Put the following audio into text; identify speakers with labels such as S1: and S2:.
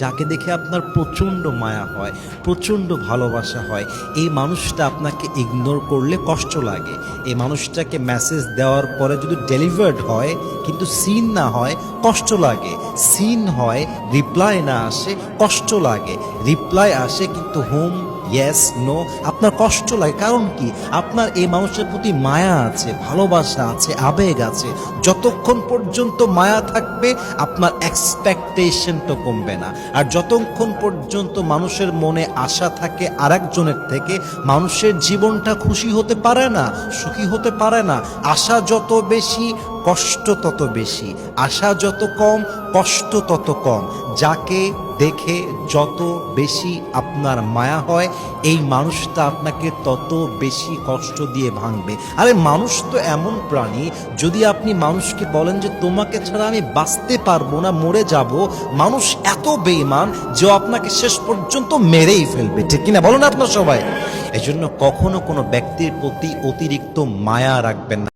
S1: যাকে দেখে আপনার প্রচণ্ড মায়া হয়, প্রচণ্ড ভালোবাসা হয়, এই মানুষটা আপনাকে ইগনোর করলে কষ্ট লাগে। এই মানুষটাকে মেসেজ দেওয়ার পরে যদি ডেলিভার্ড হয় কিন্তু সিন না হয়, কষ্ট লাগে। সিন হয়, রিপ্লাই না আসে, কষ্ট লাগে। রিপ্লাই আসে কিন্তু হোম, ইয়েস, নো, আপনার কষ্ট লাগে। কারণ কি? আপনার এই মানুষের প্রতি মায়া আছে, ভালোবাসা আছে, আবেগ আছে। যতক্ষণ পর্যন্ত মায়া থাকবে আপনার এক্সপেকটেশনটা কমবে না। আর যতক্ষণ পর্যন্ত মানুষের মনে আশা থাকে আরেকজনের থেকে, মানুষের জীবনটা খুশি হতে পারে না, সুখী হতে পারে না। আশা যত বেশি, কষ্ট তত বেশি। আশা যত কম, কষ্ট তত কম। যাকে দেখে যত বেশি আপনার মায়া হয়, এই মানুষটা আপনাকে তত বেশি কষ্ট দিয়ে ভাঙবে। আরে মানুষ তো এমন প্রাণী, যদি আপনি মানুষকে বলেন যে তোমাকে ছাড়া আমি বাঁচতে পারবো না, মরে যাব, মানুষ এত বেঈমান যে আপনাকে শেষ পর্যন্ত মেরেই ফেলবে। ঠিক কিনা বলুন আপনার সবাই? এজন্য কখনো কোনো ব্যক্তির প্রতি অতিরিক্ত মায়া রাখবেন না।